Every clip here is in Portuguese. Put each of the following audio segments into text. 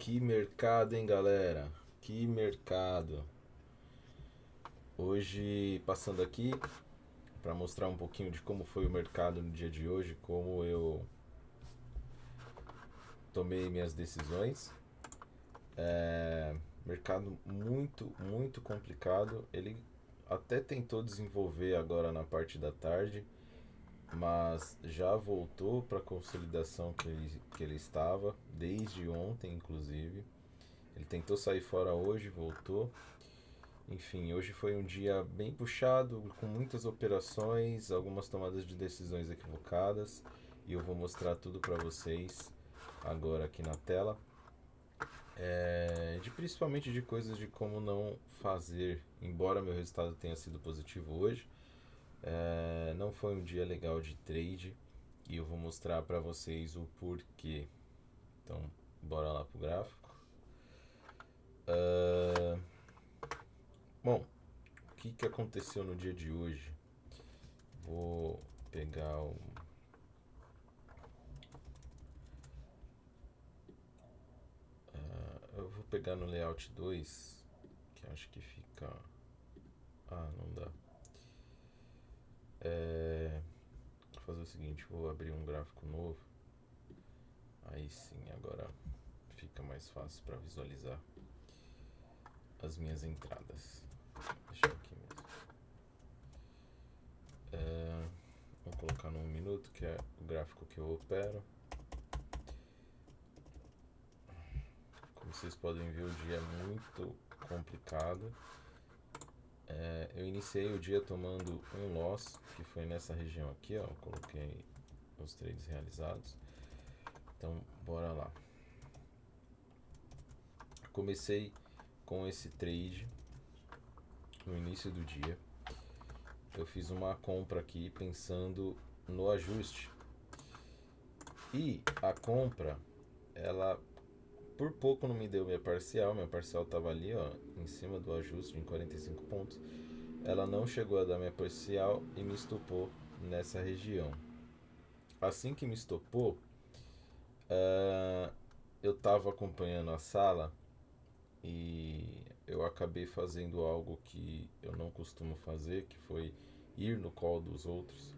Que mercado, hein, galera? Que mercado. Hoje, passando aqui para mostrar um pouquinho de como foi o mercado no dia de hoje, como eu tomei minhas decisões. Mercado muito complicado. Ele até tentou desenvolver agora na parte da tarde, mas já voltou para a consolidação que ele estava, desde ontem, inclusive. Ele tentou sair fora hoje, voltou. Enfim, hoje foi um dia bem puxado, com muitas operações, algumas tomadas de decisões equivocadas, e eu vou mostrar tudo para vocês agora aqui na tela. Principalmente de coisas de como não fazer, embora meu resultado tenha sido positivo hoje, não foi um dia legal de trade e eu vou mostrar para vocês o porquê. Então, bora lá pro gráfico. Bom, o que aconteceu no dia de hoje? Vou pegar o. Eu vou pegar no layout 2, que acho que fica. Ah, não dá. Vou fazer o seguinte, vou abrir um gráfico novo. Aí sim, agora fica mais fácil para visualizar as minhas entradas. Deixa eu aqui mesmo. Vou colocar no 1 minuto, que é o gráfico que eu opero. Como vocês podem ver, o dia é muito complicado. Eu iniciei o dia tomando um loss, que foi nessa região aqui, ó. Coloquei os trades realizados. Então, bora lá. Comecei com esse trade no início do dia. Eu fiz uma compra aqui pensando no ajuste. E a compra, ela por pouco não me deu minha parcial. Minha parcial estava ali, ó, em cima do ajuste em 45 pontos. Ela não chegou a dar minha parcial e me estopou nessa região. Assim que me estopou, eu estava acompanhando a sala e eu acabei fazendo algo que eu não costumo fazer, que foi ir no call dos outros.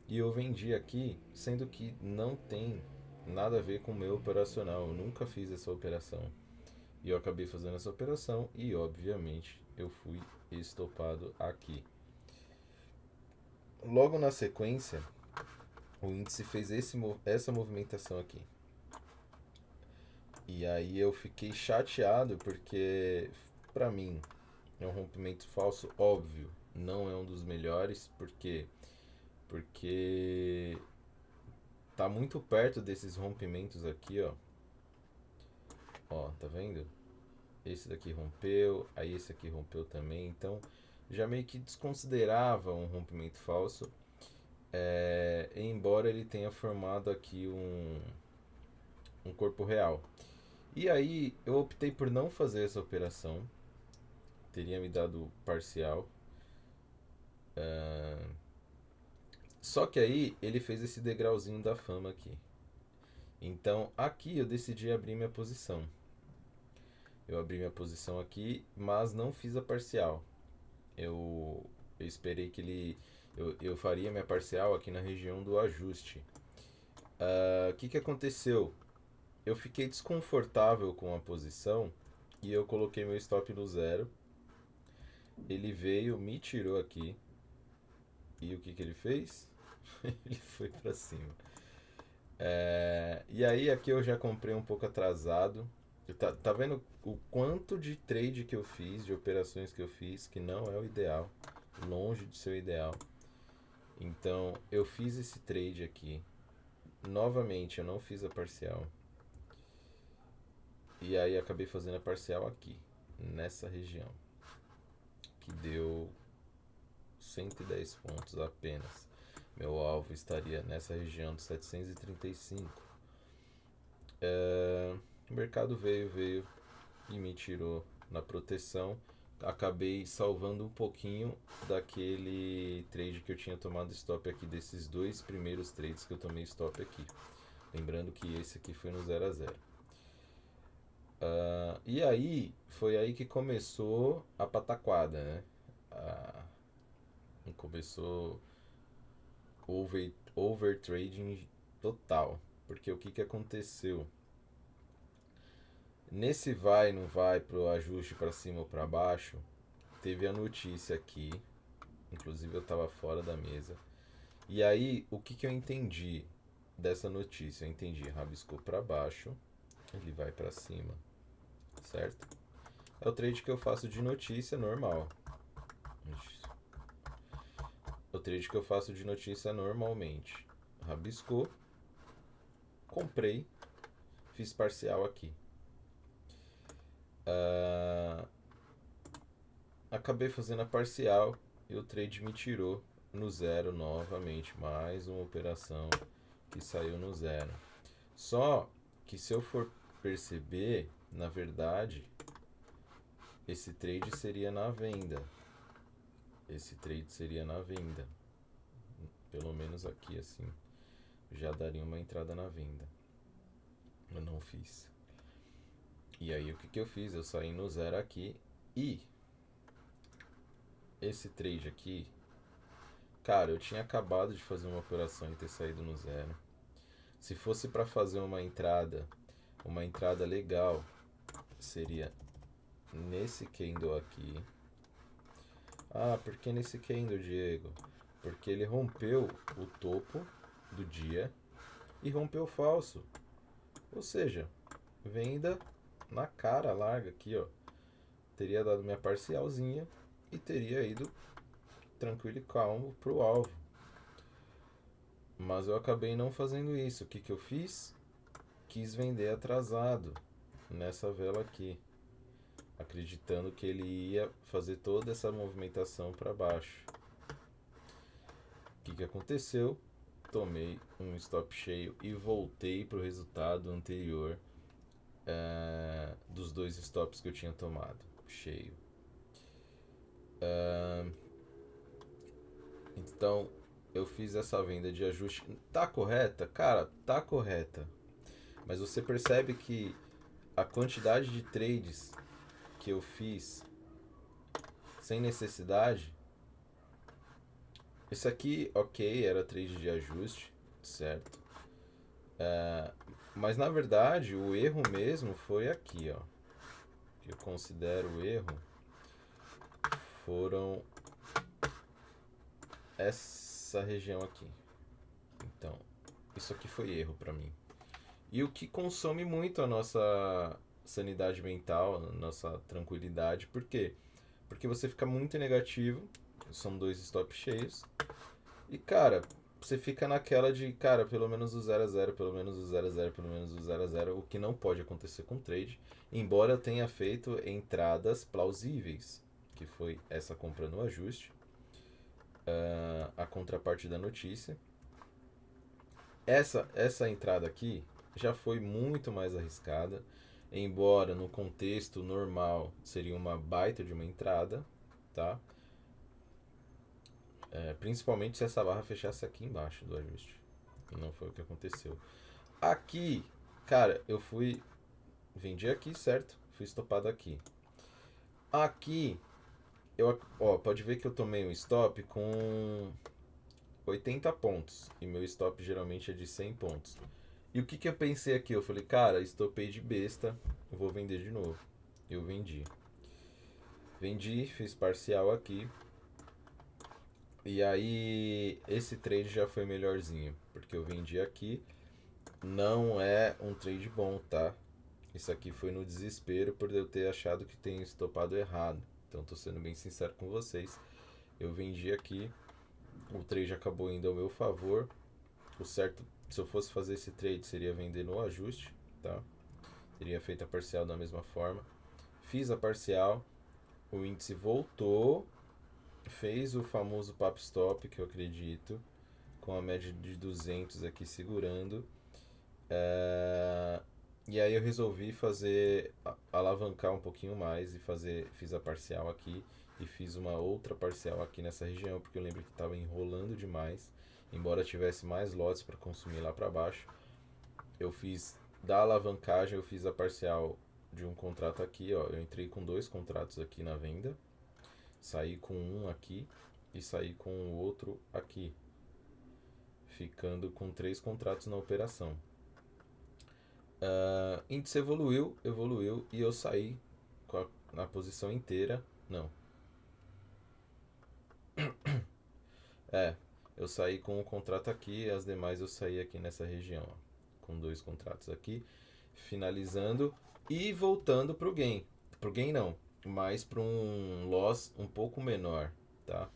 E eu vendi aqui, sendo que não tem nada a ver com o meu operacional. Eu nunca fiz essa operação. E eu acabei fazendo essa operação e, obviamente, eu fui estopado aqui. Logo na sequência, o índice fez essa movimentação aqui. E aí eu fiquei chateado porque, pra mim, é um rompimento falso, óbvio. Não é um dos melhores, porque tá muito perto desses rompimentos aqui, ó. Ó, tá vendo? Esse daqui rompeu, aí esse aqui rompeu também. Então, já meio que desconsiderava um rompimento falso. Embora ele tenha formado aqui um corpo real. E aí, eu optei por não fazer essa operação. Teria me dado parcial. Só que aí, ele fez esse degrauzinho da fama aqui. Então, aqui eu decidi abrir minha posição. Eu abri minha posição aqui, mas não fiz a parcial. Eu esperei que ele. Eu faria minha parcial aqui na região do ajuste. O que aconteceu? Eu fiquei desconfortável com a posição e eu coloquei meu stop no zero. Ele veio, me tirou aqui. E o que ele fez? Ele foi pra cima. E aí aqui eu já comprei um pouco atrasado. Tá vendo o quanto de trade que eu fiz, de operações que eu fiz, que não é o ideal, longe de ser o ideal. Então eu fiz esse trade aqui. Novamente eu não fiz a parcial. E aí acabei fazendo a parcial aqui, nessa região, que deu 110 pontos apenas. Meu alvo estaria nessa região de 735. O mercado veio e me tirou na proteção. Acabei salvando um pouquinho daquele trade que eu tinha tomado stop aqui, desses dois primeiros trades que eu tomei stop aqui. Lembrando que esse aqui foi no 0 a 0. E aí, foi aí que começou a pataquada, né? Ah, começou overtrading total. Porque o que que aconteceu? Nesse vai não vai pro ajuste para cima ou para baixo, teve a notícia aqui, inclusive eu estava fora da mesa. E aí, o que que eu entendi dessa notícia? Eu entendi, rabiscou para baixo, ele vai para cima, certo? É o trade que eu faço de notícia normal. O trade que eu faço de notícia normalmente. Rabiscou, comprei, fiz parcial aqui. Acabei fazendo a parcial e o trade me tirou no zero novamente. Mais uma operação que saiu no zero. Só que se eu for perceber, na verdade, esse trade seria na venda. Esse trade seria na venda. Pelo menos aqui assim, já daria uma entrada na venda. Eu não fiz. E aí o que que eu fiz? Eu saí no zero aqui e esse trade aqui, cara, eu tinha acabado de fazer uma operação e ter saído no zero. Se fosse para fazer uma entrada legal, seria nesse candle aqui. Ah, por que nesse candle, Diego? Porque ele rompeu o topo do dia e rompeu falso. Ou seja, venda na cara larga aqui, ó. Teria dado minha parcialzinha e teria ido tranquilo e calmo pro alvo. Mas eu acabei não fazendo isso. O que que eu fiz? Quis vender atrasado nessa vela aqui, acreditando que ele ia fazer toda essa movimentação para baixo. O que que aconteceu? Tomei um stop cheio e voltei para o resultado anterior dos dois stops que eu tinha tomado, cheio. Então eu fiz essa venda de ajuste. Tá correta? Cara, tá correta. Mas você percebe que a quantidade de trades que eu fiz sem necessidade. Esse aqui, ok, era trade de ajuste, certo? Mas na verdade o erro mesmo foi aqui, ó. Que eu considero o erro foram essa região aqui. Então, isso aqui foi erro pra mim. E o que consome muito a nossa sanidade mental, a nossa tranquilidade. Por quê? Porque você fica muito negativo. São dois stops cheios. E, cara, você fica naquela de, cara, pelo menos o 0 a 0, pelo menos o 0 a 0, pelo menos o 0 a 0, o que não pode acontecer com trade, embora eu tenha feito entradas plausíveis, que foi essa compra no ajuste, a contraparte da notícia. Essa entrada aqui já foi muito mais arriscada, embora no contexto normal seria uma baita de uma entrada, tá? Principalmente se essa barra fechasse aqui embaixo do ajuste. E não foi o que aconteceu. Aqui, cara, eu vendi aqui, certo? Fui estopado aqui. Aqui, pode ver que eu tomei um stop com 80 pontos. E meu stop geralmente é de 100 pontos. E o que que eu pensei aqui? Eu falei, cara, estopei de besta, eu vou vender de novo. Eu vendi. Vendi, fiz parcial aqui. E aí, esse trade já foi melhorzinho, porque eu vendi aqui. Não é um trade bom, tá? Isso aqui foi no desespero por eu ter achado que tenho estopado errado. Então, tô sendo bem sincero com vocês. Eu vendi aqui, o trade acabou indo ao meu favor. O certo, se eu fosse fazer esse trade, seria vender no ajuste, tá? Teria feito a parcial da mesma forma. Fiz a parcial, o índice voltou, fez o famoso pop stop, que eu acredito, com a média de 200 aqui segurando. E aí eu resolvi alavancar um pouquinho mais e fiz a parcial aqui e fiz uma outra parcial aqui nessa região, porque eu lembro que estava enrolando demais, embora tivesse mais lotes para consumir lá para baixo. Eu fiz da alavancagem, eu fiz a parcial de um contrato aqui, ó. Eu entrei com 2 contratos aqui na venda, saí com um aqui e saí com o outro aqui, ficando com 3 contratos na operação. Índice evoluiu e eu saí na posição inteira. Não. Eu saí com o contrato aqui e as demais eu saí aqui nessa região, ó, com 2 contratos aqui, finalizando e voltando pro gain. Pro gain não, mas para um loss um pouco menor, tá?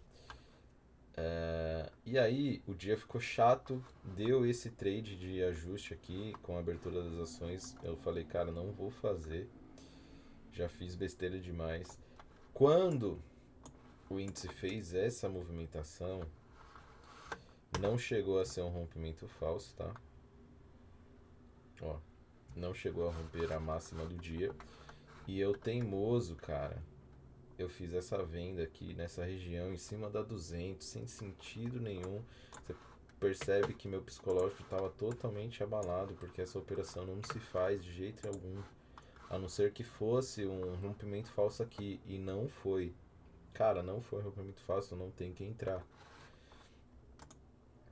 E aí o dia ficou chato, deu esse trade de ajuste aqui com a abertura das ações. Eu falei, cara, não vou fazer, já fiz besteira demais. Quando o índice fez essa movimentação, não chegou a ser um rompimento falso, tá? Ó, não chegou a romper a máxima do dia. E eu teimoso, cara, eu fiz essa venda aqui nessa região em cima da 200, sem sentido nenhum. Você percebe que meu psicológico estava totalmente abalado, porque essa operação não se faz de jeito algum, a não ser que fosse um rompimento falso aqui, e não foi. Cara, não foi rompimento falso, não tem que entrar.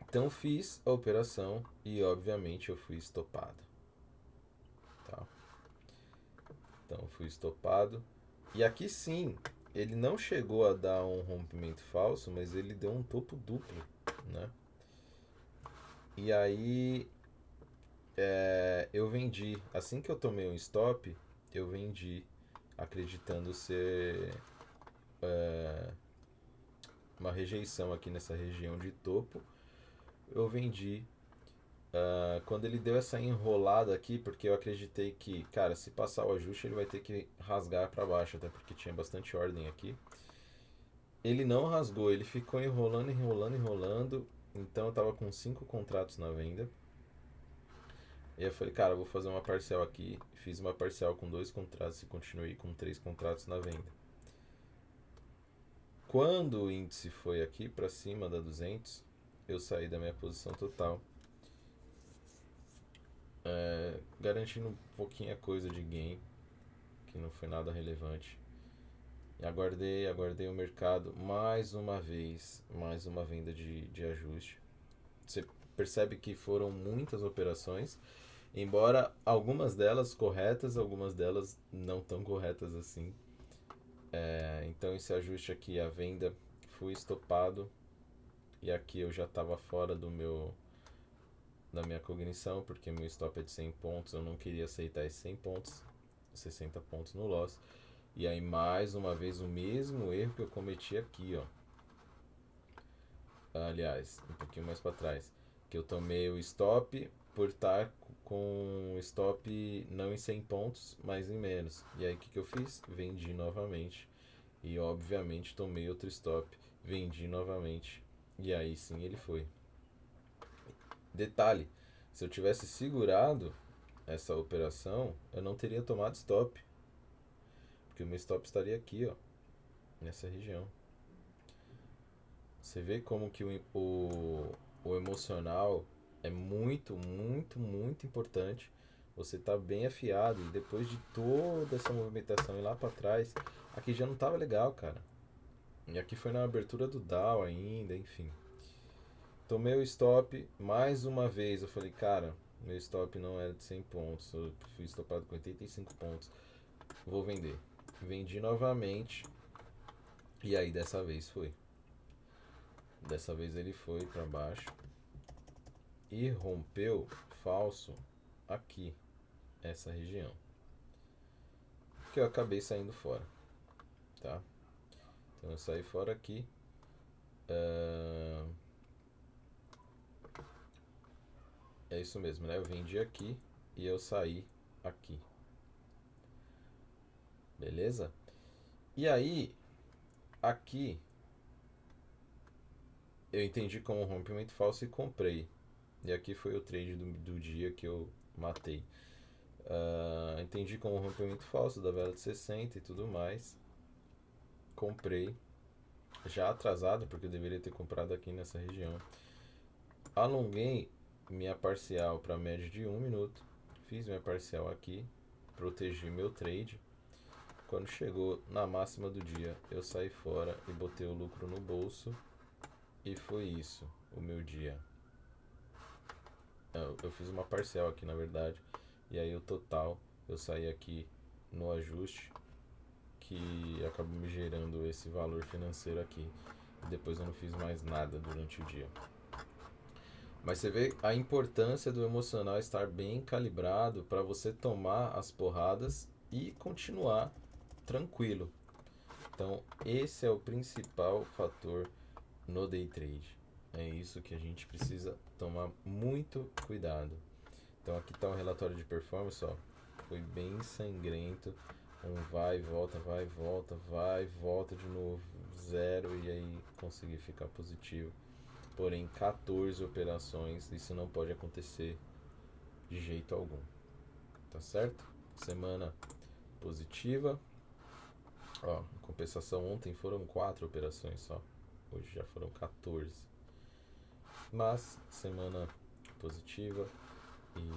Então fiz a operação e obviamente eu fui estopado, tá? Então fui estopado. E aqui sim, ele não chegou a dar um rompimento falso, mas ele deu um topo duplo, né? E aí eu vendi. Assim que eu tomei um stop, eu vendi, acreditando ser uma rejeição aqui nessa região de topo. Eu vendi. Quando ele deu essa enrolada aqui, porque eu acreditei que, cara, se passar o ajuste ele vai ter que rasgar para baixo, até porque tinha bastante ordem aqui. Ele não rasgou, ele ficou enrolando, enrolando, enrolando. Então eu tava com 5 contratos na venda. E eu falei, cara, eu vou fazer uma parcial aqui. Fiz uma parcial com 2 contratos e continuei com 3 contratos na venda. Quando o índice foi aqui para cima da 200, eu saí da minha posição total, garantindo um pouquinho a coisa de gain, que não foi nada relevante. E aguardei o mercado mais uma vez, mais uma venda de ajuste. Você percebe que foram muitas operações, embora algumas delas corretas, algumas delas não tão corretas assim. Então esse ajuste aqui, a venda, fui estopado e aqui eu já estava fora da minha cognição, porque meu stop é de 100 pontos, eu não queria aceitar esses 100 pontos, 60 pontos no loss. E aí mais uma vez o mesmo erro que eu cometi aqui, ó. Aliás, um pouquinho mais para trás, que eu tomei o stop por estar com stop não em 100 pontos, mas em menos. E aí o que eu fiz? Vendi novamente. E obviamente tomei outro stop, vendi novamente. E aí sim ele foi. Detalhe, se eu tivesse segurado essa operação, eu não teria tomado stop. Porque o meu stop estaria aqui, ó, nessa região. Você vê como que o emocional é muito, muito, muito importante. Você tá bem afiado e depois de toda essa movimentação e lá para trás, aqui já não tava legal, cara. E aqui foi na abertura do Dow ainda, enfim. Tomei o stop mais uma vez. Eu falei, cara, meu stop não era de 100 pontos. Eu fui stopado com 85 pontos. Vou vender. Vendi novamente. E aí dessa vez foi. Dessa vez ele foi para baixo. E rompeu falso aqui. Essa região. Que eu acabei saindo fora. Tá? Então eu saí fora aqui. É isso mesmo, né? Eu vendi aqui e eu saí aqui. Beleza? E aí, aqui, eu entendi como um rompimento falso e comprei. E aqui foi o trade do dia que eu matei. Entendi como um rompimento falso da vela de 60 e tudo mais. Comprei. Já atrasado, porque eu deveria ter comprado aqui nessa região. Alonguei minha parcial para média de 1 minuto. Fiz minha parcial aqui. protegi meu trade. Quando chegou na máxima do dia, eu saí fora e botei o lucro no bolso. E foi isso, o meu dia. Eu fiz uma parcial aqui, na verdade. E aí o total, eu saí aqui no ajuste, que acabou me gerando esse valor financeiro aqui. E depois eu não fiz mais nada durante o dia. Mas você vê a importância do emocional estar bem calibrado para você tomar as porradas e continuar tranquilo. Então, esse é o principal fator no day trade. É isso que a gente precisa tomar muito cuidado. Então, aqui está um relatório de performance, ó. Foi bem sangrento. Vai e volta, vai e volta, vai e volta de novo. Zero, e aí consegui ficar positivo. Porém, 14 operações, isso não pode acontecer de jeito algum. Tá certo? Semana positiva. Ó, em compensação, ontem foram 4 operações só. Hoje já foram 14. Mas, semana positiva. E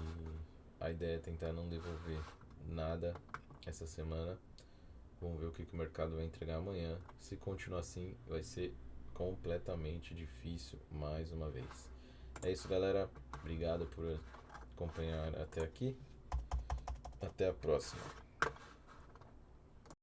a ideia é tentar não devolver nada essa semana. Vamos ver o que o mercado vai entregar amanhã. Se continuar assim, vai ser completamente difícil mais uma vez. É isso, galera. Obrigado por acompanhar até aqui. Até a próxima.